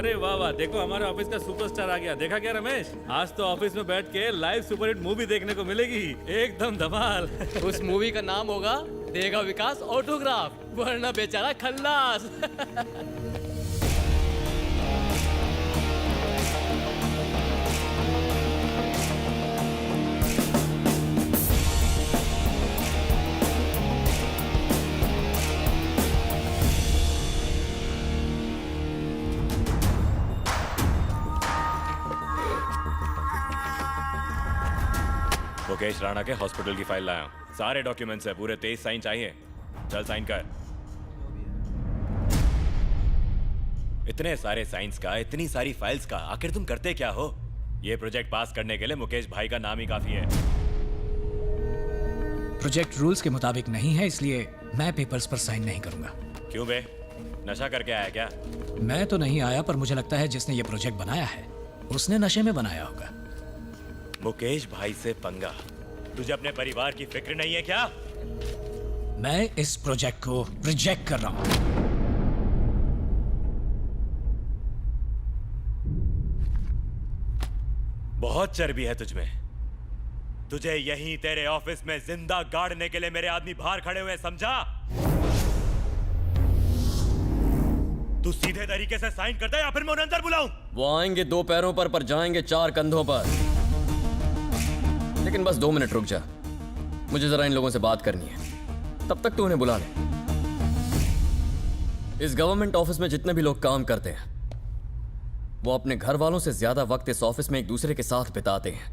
अरे वाह वाह, देखो हमारे ऑफिस का सुपरस्टार आ गया। देखा क्या रमेश, आज तो ऑफिस में बैठ के लाइव सुपरहिट मूवी देखने को मिलेगी, एकदम धमाल। उस मूवी का नाम होगा देगा विकास ऑटोग्राफ, वरना बेचारा खल्लास। मुकेश राणा के हॉस्पिटल की फाइल लाया हूं। सारे डॉक्यूमेंट्स है, पूरे 23 साइन चाहिए। चल साइन कर। इतने सारे साइंस का, इतनी सारी फाइल्स का, आखिर तुम करते क्या हो? ये प्रोजेक्ट पास करने के लिए मुकेश भाई का नाम ही काफी है। प्रोजेक्ट रूल्स के मुताबिक नहीं है, इसलिए मैं पेपर्स पर साइन नहीं करूंगा। क्यों बे, नशा करके आया क्या? मैं तो नहीं आया, पर मुझे लगता है जिसने ये प्रोजेक्ट बनाया है उसने नशे में बनाया होगा। मुकेश भाई से पंगा? तुझे अपने परिवार की फिक्र नहीं है क्या? मैं इस प्रोजेक्ट को रिजेक्ट कर रहा हूं। बहुत चर्बी है तुझमें। तुझे यहीं तेरे ऑफिस में जिंदा गाड़ने के लिए मेरे आदमी बाहर खड़े हुए, समझा? तू सीधे तरीके से साइन करता है या फिर मैं उन्हें अंदर बुलाऊं? वो आएंगे 2 पैरों पर जाएंगे 4 कंधों पर। लेकिन बस 2 मिनट रुक जा, मुझे जरा इन लोगों से बात करनी है। तब तक तू उन्हें बुला ले। इस गवर्नमेंट ऑफिस में जितने भी लोग काम करते हैं वो अपने घर वालों से ज्यादा वक्त इस ऑफिस में एक दूसरे के साथ बिताते हैं।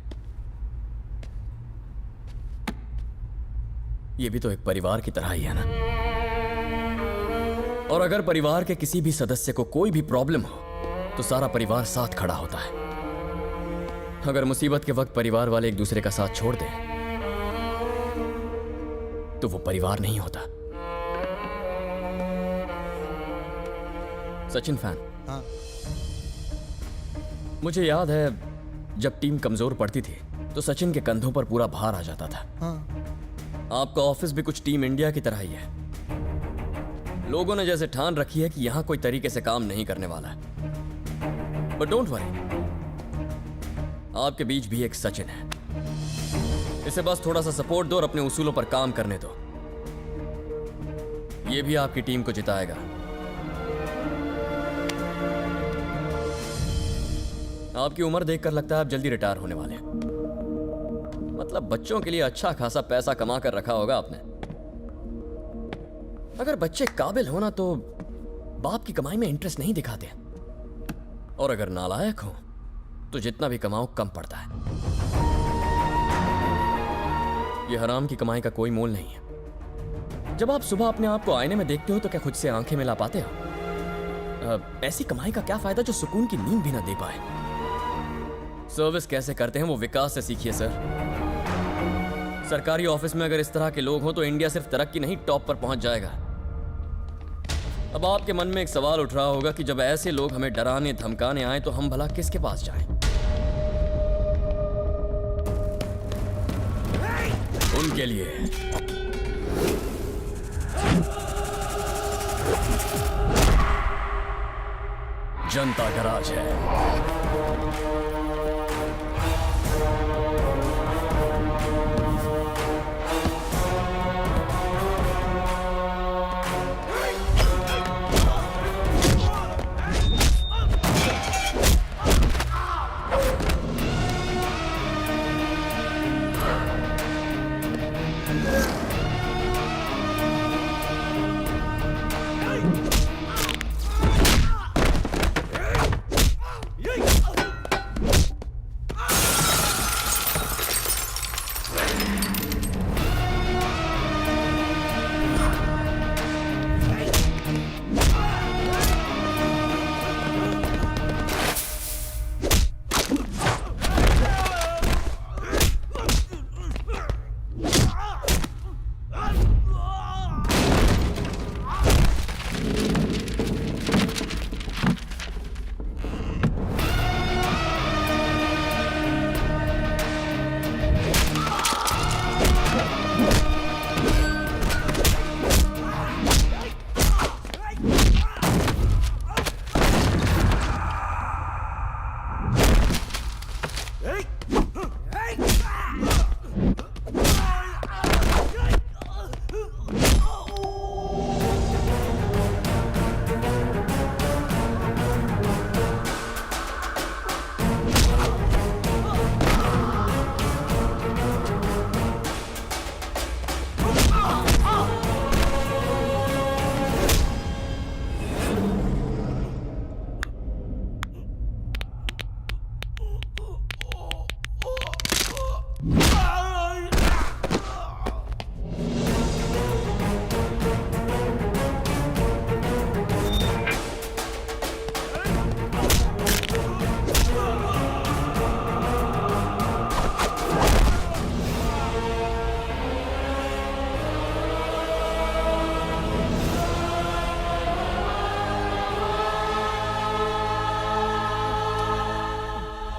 ये भी तो एक परिवार की तरह ही है ना। और अगर परिवार के किसी भी सदस्य को कोई भी प्रॉब्लम हो तो सारा परिवार साथ खड़ा होता है। अगर मुसीबत के वक्त परिवार वाले एक दूसरे का साथ छोड़ दें तो वो परिवार नहीं होता। सचिन फैन? हाँ। मुझे याद है जब टीम कमजोर पड़ती थी तो सचिन के कंधों पर पूरा भार आ जाता था। हाँ। आपका ऑफिस भी कुछ टीम इंडिया की तरह ही है। लोगों ने जैसे ठान रखी है कि यहां कोई तरीके से काम नहीं करने वाला है। बट डोंट वरी, आपके बीच भी एक सचिन है। इसे बस थोड़ा सा सपोर्ट दो और अपने उसूलों पर काम करने दो। यह भी आपकी टीम को जिताएगा। आपकी उम्र देखकर लगता है आप जल्दी रिटायर होने वाले हैं। मतलब बच्चों के लिए अच्छा खासा पैसा कमा कर रखा होगा आपने। अगर बच्चे काबिल हो ना तो बाप की कमाई में इंटरेस्ट नहीं दिखाते, और अगर नालायक हो तो जितना भी कमाओ कम पड़ता है। यह हराम की कमाई का कोई मोल नहीं है। जब आप सुबह अपने आप को आईने में देखते हो तो क्या खुद से आंखें मिला पाते हो? ऐसी कमाई का क्या फायदा जो सुकून की नींद भी ना दे पाए। सर्विस कैसे करते हैं वो विकास से सीखिए सर। सरकारी ऑफिस में अगर इस तरह के लोग हों तो इंडिया सिर्फ तरक्की नहीं टॉप पर पहुंच जाएगा। अब आपके मन में एक सवाल उठ रहा होगा कि जब ऐसे लोग हमें डराने धमकाने आए तो हम भला किसके पास जाएं? उनके लिए जनता गराज है।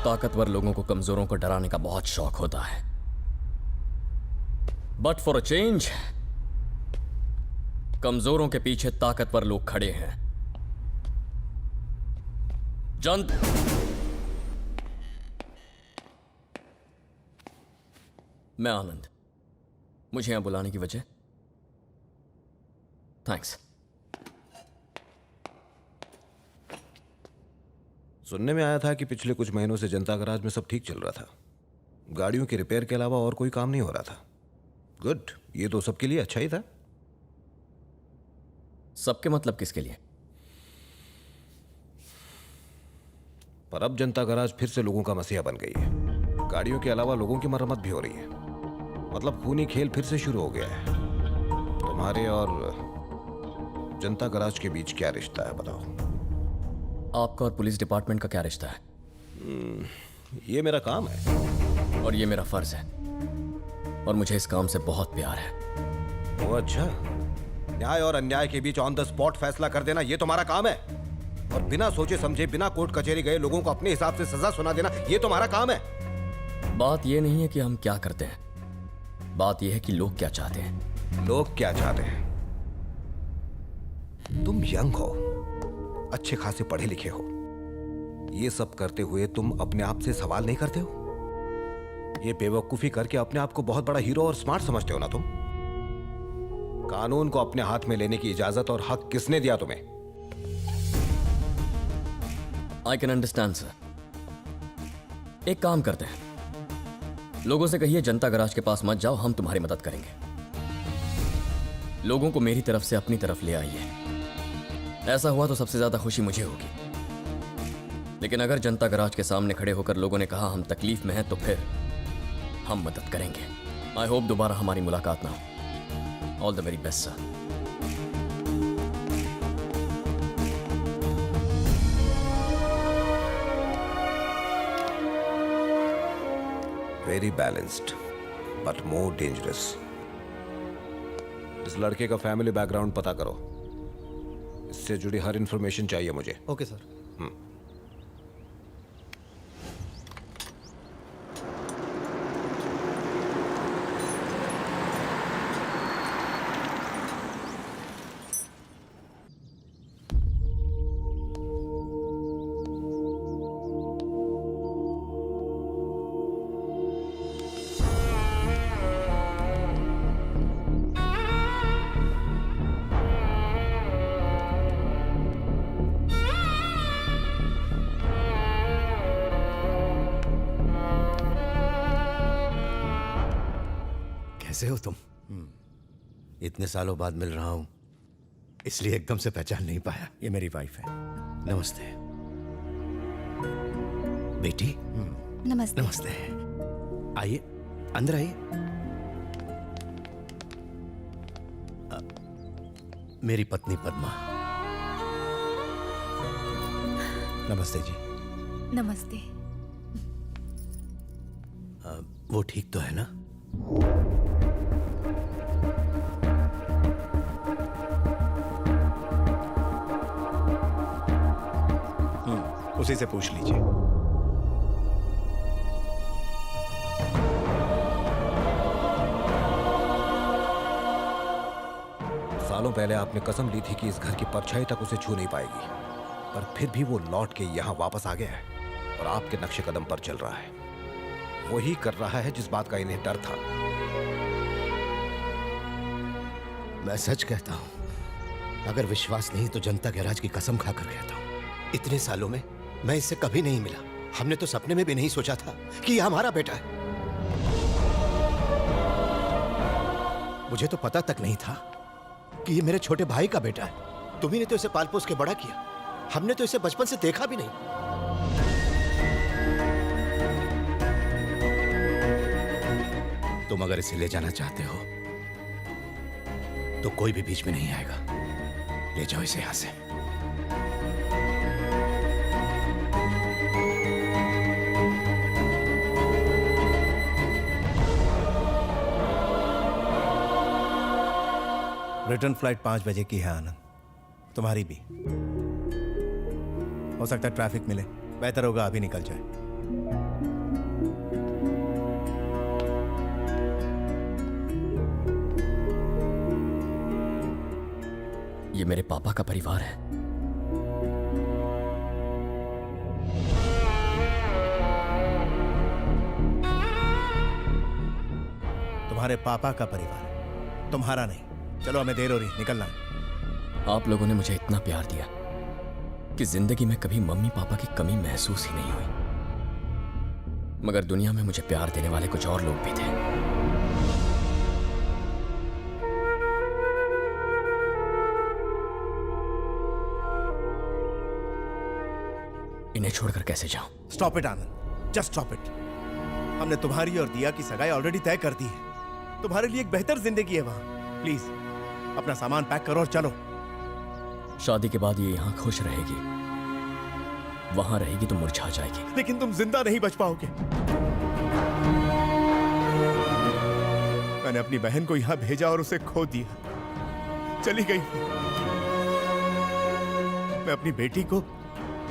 ताकतवर लोगों को कमजोरों को डराने का बहुत शौक होता है, बट फॉर अ चेंज कमजोरों के पीछे ताकतवर लोग खड़े हैं। जंत, मैं आनंद। मुझे यहां बुलाने की वजह? थैंक्स। सुनने में आया था कि पिछले कुछ महीनों से जनता गराज में सब ठीक चल रहा था। गाड़ियों के रिपेयर के अलावा और कोई काम नहीं हो रहा था। गुड, ये तो सबके लिए अच्छा ही था। सबके मतलब किसके लिए? पर अब जनता गराज फिर से लोगों का मसीहा बन गई है। गाड़ियों के अलावा लोगों की मरम्मत भी हो रही है। मतलब खूनी खेल फिर से शुरू हो गया है। तुम्हारे और जनता गराज के बीच क्या रिश्ता है बताओ? आपका और पुलिस डिपार्टमेंट का क्या रिश्ता है? ये मेरा काम है और ये मेरा फर्ज है, और मुझे इस काम से बहुत प्यार है। वो अच्छा, न्याय और अन्याय के बीच ऑन द स्पॉट फैसला कर देना ये तुम्हारा काम है, और बिना सोचे समझे बिना कोर्ट कचहरी गए लोगों को अपने हिसाब से सजा सुना देना ये तुम्हारा काम है। बात ये नहीं है कि हम क्या करते हैं, बात यह है कि लोग क्या चाहते हैं। लोग क्या चाहते हैं? तुम यंग हो, अच्छे खासे पढ़े लिखे हो, ये सब करते हुए तुम अपने आप से सवाल नहीं करते हो? ये बेवकूफी करके अपने आप को बहुत बड़ा हीरो और स्मार्ट समझते हो ना तुम? कानून को अपने हाथ में लेने की इजाजत और हक किसने दिया तुम्हें? I can understand sir. एक काम करते हैं, लोगों से कहिए जनता गराज के पास मत जाओ, हम तुम्हारी मदद करेंगे। लोगों को मेरी तरफ से अपनी तरफ ले आइए। ऐसा हुआ तो सबसे ज्यादा खुशी मुझे होगी। लेकिन अगर जनता गराज के सामने खड़े होकर लोगों ने कहा हम तकलीफ में हैं, तो फिर हम मदद करेंगे। आई होप दोबारा हमारी मुलाकात ना हो। All the very best sir. Very balanced but more dangerous. इस लड़के का फैमिली बैकग्राउंड पता करो, इससे जुड़ी हर इंफॉर्मेशन चाहिए मुझे। Okay sir. कैसे हो तुम? इतने सालों बाद मिल रहा हूं, इसलिए एकदम से पहचान नहीं पाया। ये मेरी वाइफ है। नमस्ते बेटी। नमस्ते। नमस्ते। आइए, अंदर आइए। मेरी पत्नी पद्मा। नमस्ते जी। नमस्ते। वो ठीक तो है ना? उसी से पूछ लीजिए। सालों पहले आपने कसम ली थी कि इस घर की परछाई तक उसे छू नहीं पाएगी, पर फिर भी वो लौट के यहां वापस आ गया है और आपके नक्शे कदम पर चल रहा है। वही कर रहा है जिस बात का इन्हें डर था। मैं सच कहता हूं, अगर विश्वास नहीं तो जनता गैराज की कसम खाकर कहता हूं, इतने सालों में मैं इससे कभी नहीं मिला। हमने तो सपने में भी नहीं सोचा था कि यह हमारा बेटा है। मुझे तो पता तक नहीं था कि ये मेरे छोटे भाई का बेटा है। तुम्ही ने तो इसे पाल पोस के बड़ा किया, हमने तो इसे बचपन से देखा भी नहीं। तुम अगर इसे ले जाना चाहते हो तो कोई भी बीच में नहीं आएगा। ले जाओ इसे यहां से। रिटर्न फ्लाइट 5 बजे की है आनंद, तुम्हारी भी। हो सकता है ट्रैफिक मिले, बेहतर होगा अभी निकल जाए। ये मेरे पापा का परिवार है। तुम्हारे पापा का परिवार, तुम्हारा नहीं। चलो, हमें देर हो रही, निकलना है। आप लोगों ने मुझे इतना प्यार दिया कि जिंदगी में कभी मम्मी पापा की कमी महसूस ही नहीं हुई। मगर दुनिया में मुझे प्यार देने वाले कुछ और लोग भी थे। इन्हें छोड़कर कैसे जाऊं? Stop it Anand, just stop it. हमने तुम्हारी और दिया की सगाई ऑलरेडी तय कर दी है। तुम्हारे लिए एक बेहतर जिंदगी है वहां। प्लीज अपना सामान पैक करो और चलो। शादी के बाद ये यहां खुश रहेगी, वहां रहेगी तो मुरझा जाएगी। लेकिन तुम जिंदा नहीं बच पाओगे। मैंने अपनी बहन को यहां भेजा और उसे खो दिया, चली गई। मैं अपनी बेटी को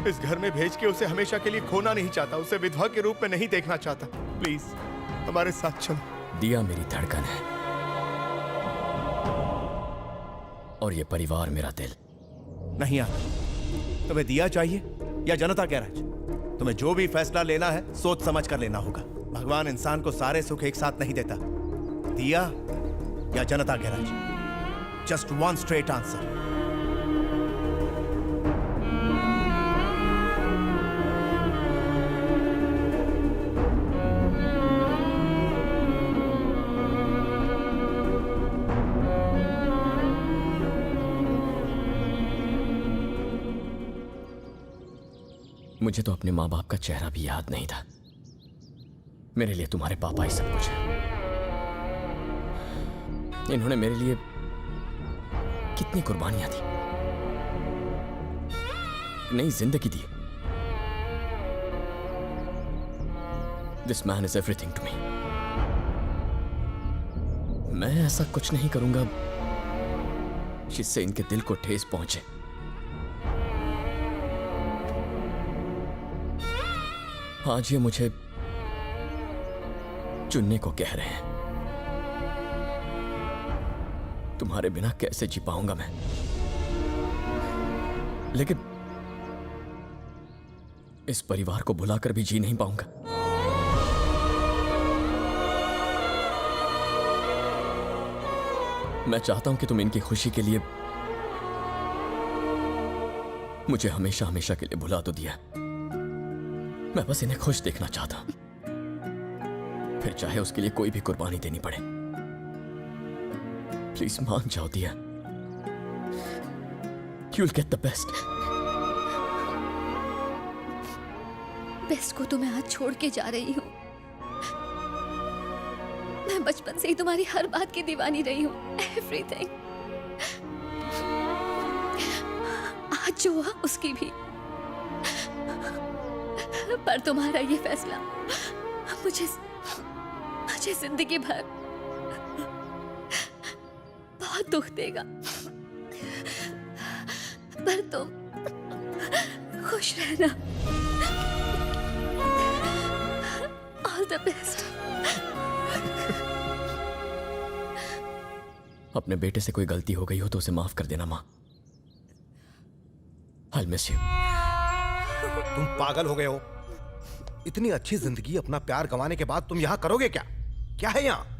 इस घर में भेज के उसे हमेशा के लिए खोना नहीं चाहता, उसे विधवा के रूप में नहीं देखना चाहता। प्लीज हमारे साथ चलो। दिया मेरी धड़कन है और ये परिवार मेरा दिल। नहीं आना। तुम्हें दिया चाहिए या जनता गैराज? तुम्हें जो भी फैसला लेना है सोच समझ कर लेना होगा। भगवान इंसान को सारे सुख एक साथ नहीं देता। दिया या जनता garage? Just one straight answer. मुझे तो अपने माँ बाप का चेहरा भी याद नहीं था। मेरे लिए तुम्हारे पापा ही सब कुछ है। इन्होंने मेरे लिए कितनी कुर्बानियां दी, नई जिंदगी दी। This man is everything to me. मैं ऐसा कुछ नहीं करूंगा जिससे इनके दिल को ठेस पहुंचे। आज ये मुझे चुनने को कह रहे हैं। तुम्हारे बिना कैसे जी पाऊंगा मैं? लेकिन इस परिवार को भुलाकर भी जी नहीं पाऊंगा। मैं चाहता हूं कि तुम इनकी खुशी के लिए मुझे हमेशा हमेशा के लिए भुला तो दिया। मैं बस इन्हें खुश देखना चाहता हूं, फिर चाहे उसके लिए कोई भी कुर्बानी देनी पड़े। प्लीज मान जाओ दिया। You'll get the best. Best को तो मैं आज छोड़ के जा रही हूँ। मैं बचपन से ही तुम्हारी हर बात की दीवानी रही हूँ। एवरीथिंग। आज जो हुआ उसकी भी। पर तुम्हारा ये फैसला मुझे जिंदगी भर बहुत दुख देगा। पर तुम खुश रहना। All the best. अपने बेटे से कोई गलती हो गई हो तो उसे माफ कर देना मां। I'll miss you. तुम पागल हो गए हो? इतनी अच्छी जिंदगी अपना प्यार गंवाने के बाद तुम यहां करोगे क्या? क्या है यहां?